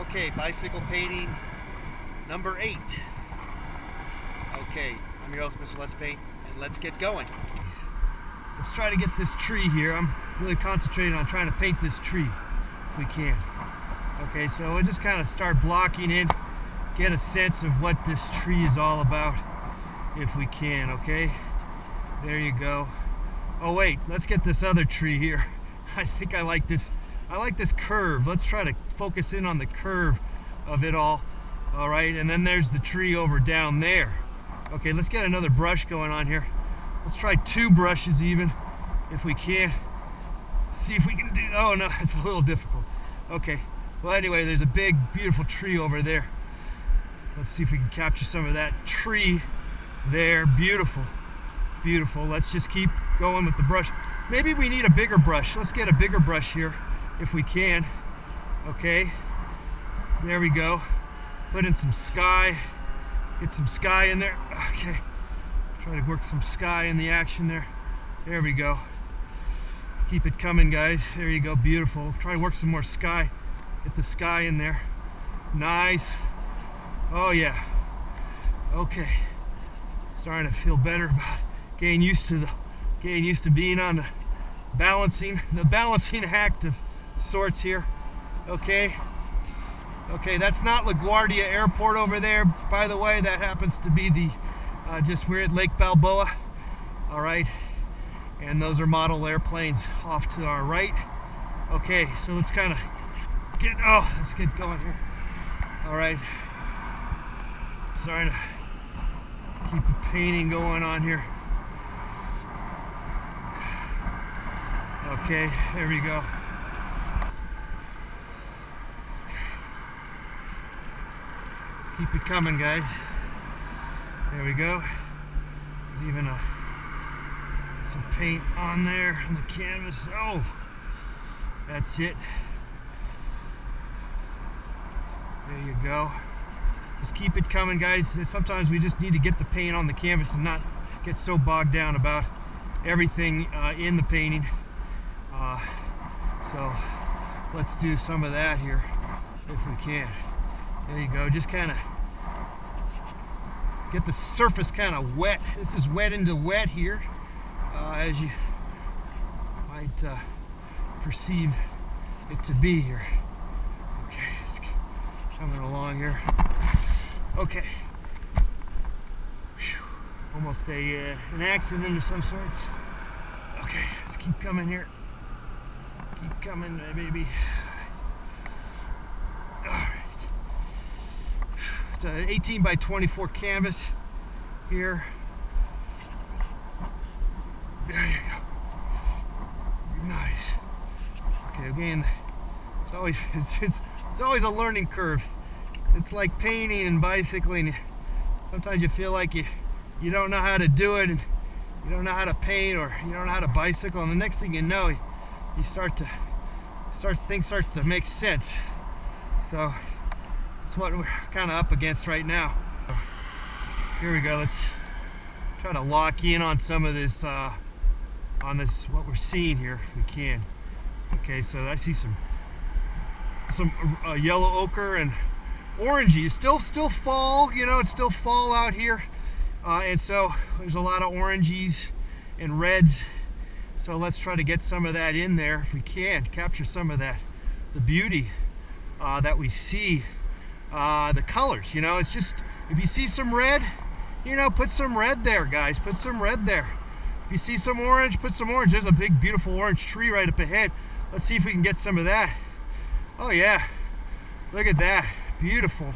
Okay, bicycle painting number 8. Okay, I'm your host, Mr. Let's Paint, and let's get going. Let's try to get this tree here. I'm really concentrating on trying to paint this tree if we can. Okay, so we'll just kind of start blocking in, get a sense of what this tree is all about if we can, okay? There you go. Oh wait, let's get this other tree here. I think I like this. I like this curve. Let's try to focus in on the curve of it all. All right, and then there's the tree over down there. Okay, let's get another brush going on here. Let's try 2 brushes even, if we can. See if we can do, oh no, it's a little difficult. Okay, well anyway, there's a big, beautiful tree over there. Let's see if we can capture some of that tree there. Beautiful, beautiful. Let's just keep going with the brush. Maybe we need a bigger brush. Let's get a bigger brush here, if we can. Okay, there we go. Put in some sky. Get some sky in there. Okay, try to work some sky in the action there. There we go. Keep it coming, guys. There you go. Beautiful. Try to work some more sky. Get the sky in there. Nice. Oh yeah. Okay. Starting to feel better about getting used to being on the balancing act of sorts here. Okay. Okay, that's not LaGuardia Airport over there, by the way. That happens to be the we're at Lake Balboa. All right, and those are model airplanes off to our right. Okay, so let's kind of let's get going here. All right, sorry to keep the painting going on here. Okay, there we go. Keep it coming, guys. There we go. There's even some paint on there on the canvas. Oh, that's it. There you go. Just keep it coming, guys. Sometimes we just need to get the paint on the canvas and not get so bogged down about everything in the painting. So let's do some of that here if we can. There you go. Just kind of get the surface kind of wet. This is wet into wet here, as you might perceive it to be here. Okay, it's coming along here. Okay. Whew. Almost an accident of some sorts. Okay, let's keep coming here. Keep coming, baby. It's an 18 by 24 canvas here. There you go. Nice. Okay, again, it's always a learning curve. It's like painting and bicycling. Sometimes you feel like you don't know how to do it, and you don't know how to paint, or you don't know how to bicycle, and the next thing you know, things starts to make sense. So that's what we're kind of up against right now. Here we go. Let's try to lock in on some of this, what we're seeing here, if we can. Okay, so I see some yellow ochre and orangey. It's still fall. You know, it's still fall out here, and so there's a lot of oranges and reds. So let's try to get some of that in there if we can. Capture some of that, the beauty that we see. The colors, you know, it's just, if you see some red, you know, put some red there, guys. Put some red there. If you see some orange, put some orange. There's a big, beautiful orange tree right up ahead. Let's see if we can get some of that. Oh yeah, look at that. Beautiful,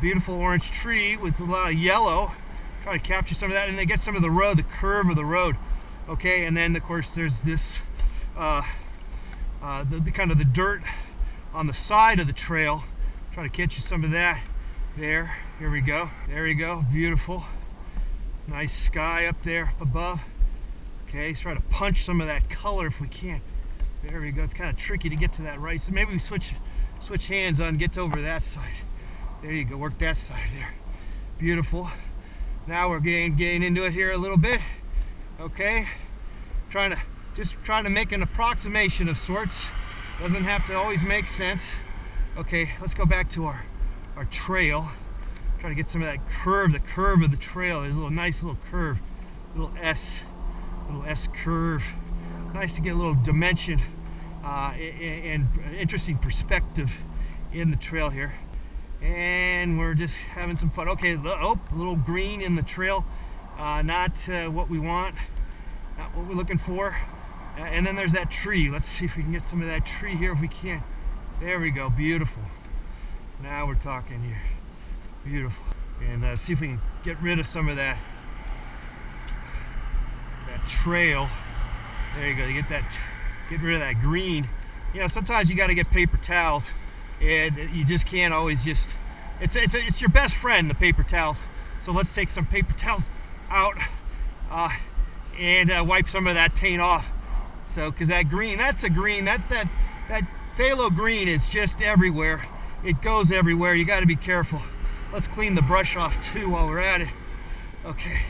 beautiful orange tree with a lot of yellow. Try to capture some of that, and then get some of the road, the curve of the road. Okay, and then of course there's this, the kind of the dirt on the side of the trail. Try to catch you some of that there. Here we go. There we go. Beautiful. Nice sky up there up above. Okay, let's try to punch some of that color if we can. There we go. It's kind of tricky to get to that right. So maybe we switch hands on, get over that side. There you go. Work that side there. Beautiful. Now we're getting into it here a little bit. Okay. Just trying to make an approximation of sorts. Doesn't have to always make sense. Okay, let's go back to our trail. Try to get some of that curve, the curve of the trail. There's a nice little curve, little S curve. Nice to get a little dimension and interesting perspective in the trail here. And we're just having some fun. Okay, a little green in the trail. Not what we want, not what we're looking for. And then there's that tree. Let's see if we can get some of that tree here if we can. There we go, beautiful. Now we're talking here. Beautiful. And see if we can get rid of some of that trail. There you go. You get rid of that green. You know, sometimes you got to get paper towels, and you just can't always just. It's your best friend, the paper towels. So let's take some paper towels out and wipe some of that paint off. So, because that green, that's a green. That phthalo green is just everywhere. It goes everywhere. You got to be careful. Let's clean the brush off too while we're at it. Okay.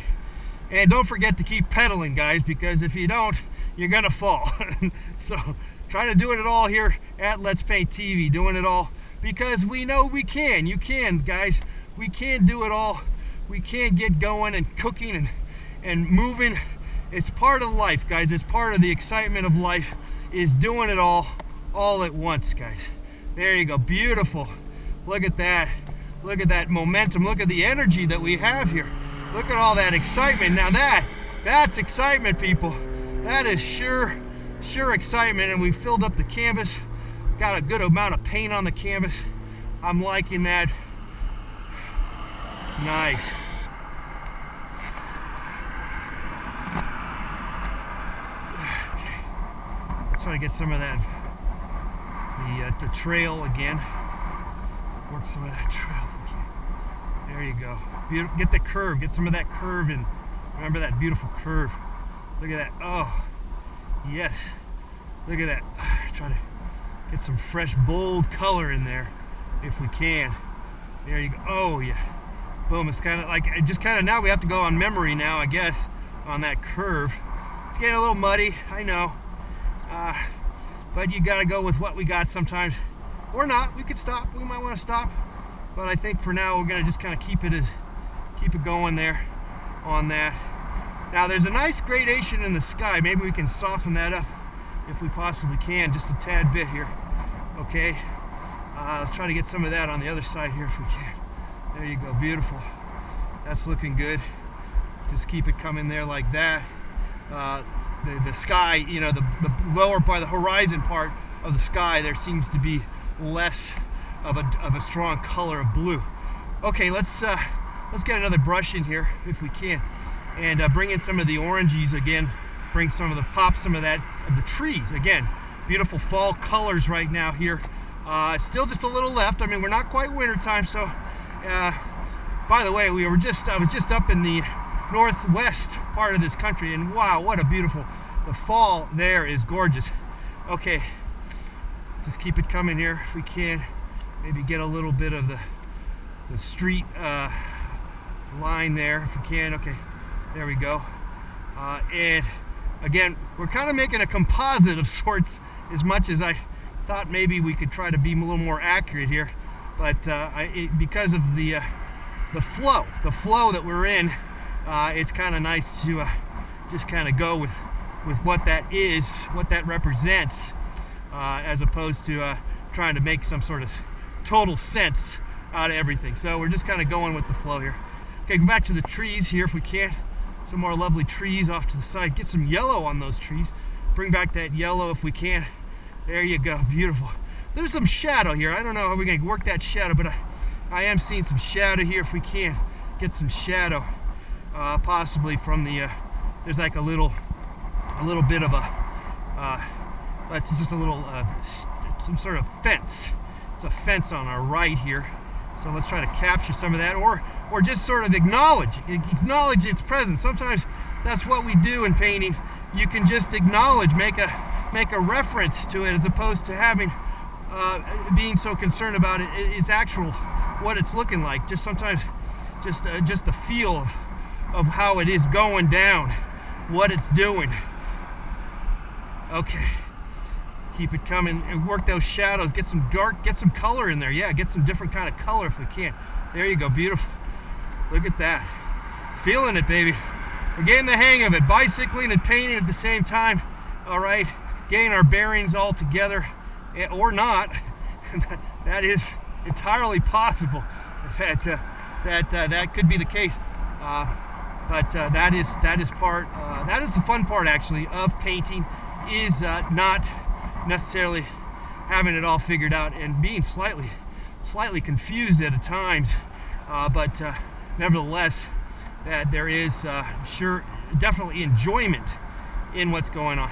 And don't forget to keep pedaling, guys, because if you don't, you're gonna fall. So try to do it all here at Let's Paint TV, doing it all because we know we can. You can, guys. We can do it all. We can get going and cooking and moving. It's part of life, guys. It's part of the excitement of life, is doing it all at once, guys. There you go. Beautiful. Look at that. Look at that momentum. Look at the energy that we have here. Look at all that excitement. Now that's excitement, people. That is sure excitement. And we filled up the canvas. Got a good amount of paint on the canvas. I'm liking that. Nice. Okay. Let's try to get some of that, the trail again. Work some of that trail. Okay. There you go. Get the curve. Get some of that curve in. Remember that beautiful curve. Look at that. Oh, yes. Look at that. Try to get some fresh, bold color in there if we can. There you go. Oh, yeah. Boom. It's kind of like, now we have to go on memory now, I guess, on that curve. It's getting a little muddy, I know. But you got to go with what we got sometimes. Or not. We could stop. We might want to stop. But I think for now we're going to just kind of keep it going there on that. Now there's a nice gradation in the sky. Maybe we can soften that up if we possibly can, just a tad bit here. Okay. Let's try to get some of that on the other side here if we can. There you go. Beautiful. That's looking good. Just keep it coming there like that. The sky, you know, the lower part, the horizon part of the sky, there seems to be less of a strong color of blue. Okay, let's get another brush in here if we can, and bring in some of the oranges again. Bring some of the trees again. Beautiful fall colors right now here. Still just a little left. I mean, we're not quite winter time, so. By the way, I was just up in the northwest part of this country, and wow, what a beautiful. The fall there is gorgeous. Okay, just keep it coming here if we can. Maybe get a little bit of the street line there if we can. Okay, there we go. And again, we're kind of making a composite of sorts, as much as I thought maybe we could try to be a little more accurate here. But because of the flow that we're in, it's kind of nice to just kind of go with what that is, what that represents, as opposed to trying to make some sort of total sense out of everything. So we're just kind of going with the flow here. Okay, go back to the trees here if we can. Some more lovely trees off to the side. Get some yellow on those trees. Bring back that yellow if we can. There you go, beautiful. There's some shadow here. I don't know how we're going to work that shadow, but I am seeing some shadow here if we can. Get some shadow, possibly from the, there's like a little bit of it's just a little, some sort of fence. It's a fence on our right here. So let's try to capture some of that, or just sort of acknowledge its presence. Sometimes that's what we do in painting. You can just acknowledge, make a reference to it, as opposed to having being so concerned about its actual, what it's looking like. Just sometimes just the feel of how it is going down, what it's doing. Okay, Keep it coming and work those shadows. Get some dark, get some color in there. Yeah, get some different kind of color if we can. There you go, beautiful. Look at that. Feeling it, baby. We're getting the hang of it. Bicycling and painting at the same time. All right, getting our bearings all together, or not. That is entirely possible. That could be the case. But that is the fun part actually of painting, is not necessarily having it all figured out and being slightly confused at times, but nevertheless, that there is definitely enjoyment in what's going on.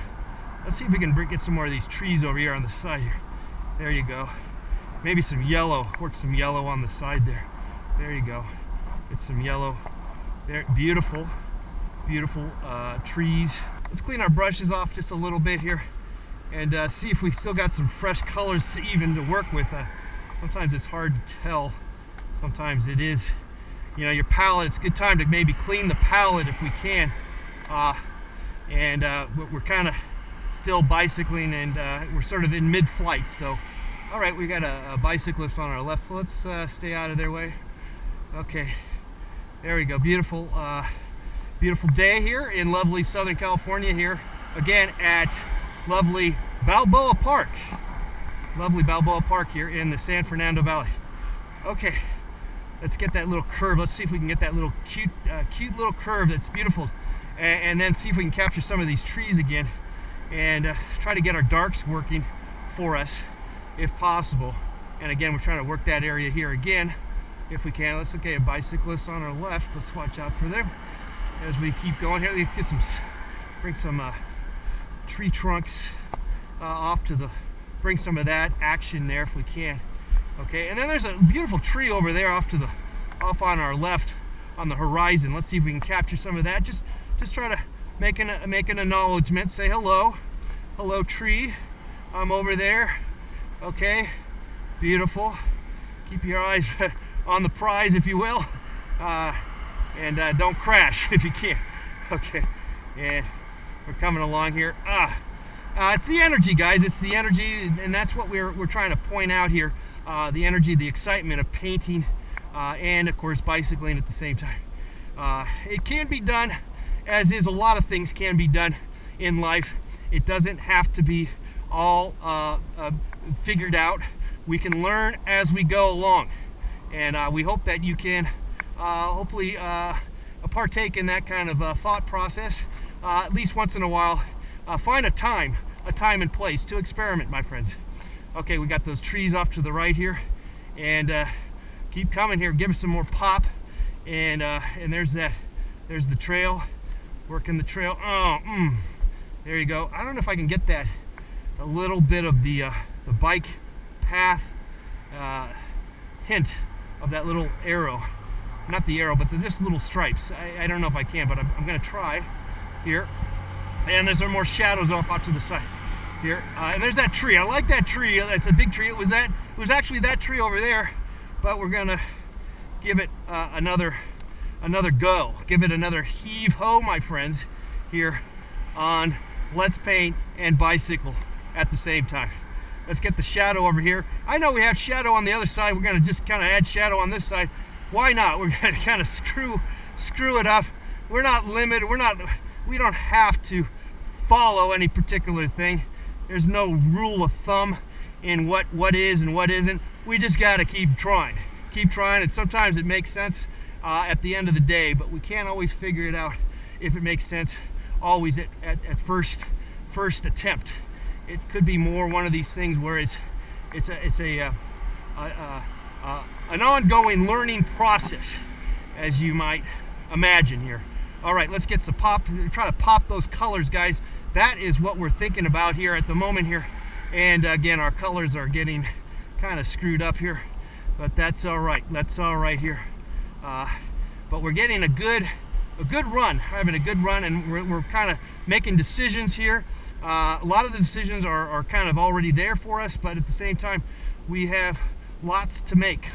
Let's see if we can get some more of these trees over here on the side here. There you go. Maybe some yellow. Work some yellow on the side there. There you go. Get some yellow there. Beautiful, beautiful trees. Let's clean our brushes off just a little bit here and see if we still got some fresh colors even to work with. Sometimes it's hard to tell. Sometimes it is, you know, your palette. It's a good time to maybe clean the palette if we can. We're kind of still bicycling, and we're sort of in mid-flight. So, all right, we got a bicyclist on our left. Let's stay out of their way. Okay, there we go. Beautiful, beautiful day here in lovely Southern California. Here again at lovely Balboa Park. Lovely Balboa Park here in the San Fernando Valley. Okay, let's get that little curve. Let's see if we can get that little cute little curve that's beautiful, and then see if we can capture some of these trees again, and try to get our darks working for us if possible. And again, we're trying to work that area here again if we can. Let's okay, a bicyclist on our left. Let's watch out for them as we keep going here. Let's get bring some tree trunks off to bring some of that action there if we can. Okay, and then there's a beautiful tree over there off on our left on the horizon. Let's see if we can capture some of that. Just try to make an acknowledgement. Say hello, hello tree. I'm over there. Okay, beautiful. Keep your eyes on the prize, if you will, and don't crash if you can. Okay, and we're coming along here. It's the energy, guys. It's the energy, and that's what we're trying to point out here. The energy, the excitement of painting, and of course bicycling at the same time. It can be done, as is a lot of things can be done in life. It doesn't have to be all figured out. We can learn as we go along, and we hope that you can hopefully partake in that kind of thought process at least once in a while. Find a time and place to experiment, my friends. Okay, we got those trees off to the right here, and keep coming here. Give us some more pop, and there's the trail. Working the trail. There you go. I don't know if I can get that a little bit of the bike path hint of that little arrow. Not the arrow, but just little stripes. I don't know if I can, but I'm going to try here. And there's some more shadows off out to the side here. And there's that tree. I like that tree. That's a big tree. It was actually that tree over there, but we're going to give it another go. Give it another heave-ho, my friends, here on Let's Paint and Bicycle at the same time. Let's get the shadow over here. I know we have shadow on the other side. We're going to just kind of add shadow on this side. Why not? We're going to kind of screw it up. We're not limited. We don't have to follow any particular thing. There's no rule of thumb in what is and what isn't. We just got to keep trying. Keep trying, and sometimes it makes sense at the end of the day, but we can't always figure it out if it makes sense always at first attempt. It could be more one of these things where it's an ongoing learning process, as you might imagine here. All right, let's get some pop. Try to pop those colors, guys. That is what we're thinking about here at the moment here. And again, our colors are getting kind of screwed up here, but that's all right. That's all right here. But we're getting a good run, having a good run, and we're kind of making decisions here. A lot of the decisions are kind of already there for us, but at the same time, we have lots to make,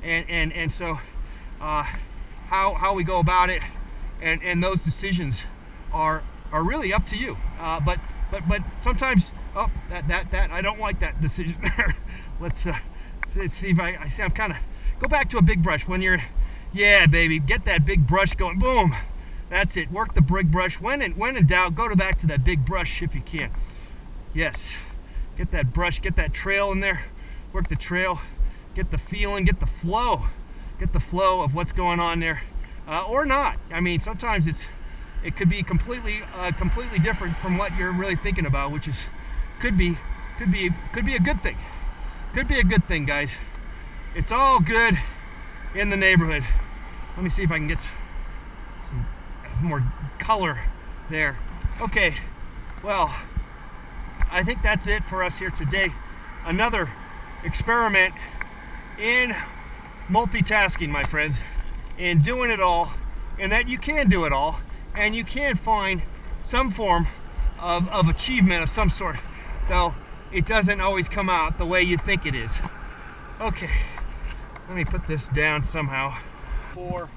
and so how we go about it, and those decisions are really up to you. But sometimes Oh, that I don't like that decision. Let's see if I see. I'm kind of go back to a big brush when you're. Yeah, baby, get that big brush going. Boom. That's it. Work the big brush. When in doubt, go back to that big brush if you can. Yes. Get that brush. Get that trail in there. Work the trail. Get the feeling. Get the flow. Get the flow of what's going on there, or not. I mean, sometimes it could be completely different from what you're really thinking about, which is could be a good thing. Could be a good thing, guys. It's all good in the neighborhood. Let me see if I can get some more color there. Okay, well, I think that's it for us here today. Another experiment in multitasking, my friends, in doing it all, and that you can do it all, and you can find some form of achievement of some sort, though it doesn't always come out the way you think it is. Okay, let me put this down somehow. For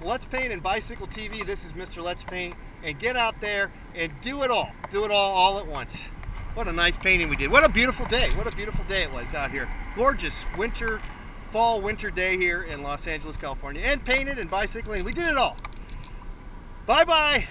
Let's Paint and Bicycle TV, this is Mr. Let's Paint, and get out there and do it all at once. What a nice painting we did. What a beautiful day. What a beautiful day it was out here. Gorgeous fall winter day here in Los Angeles, California, and painted and bicycling. We did it all. Bye-bye.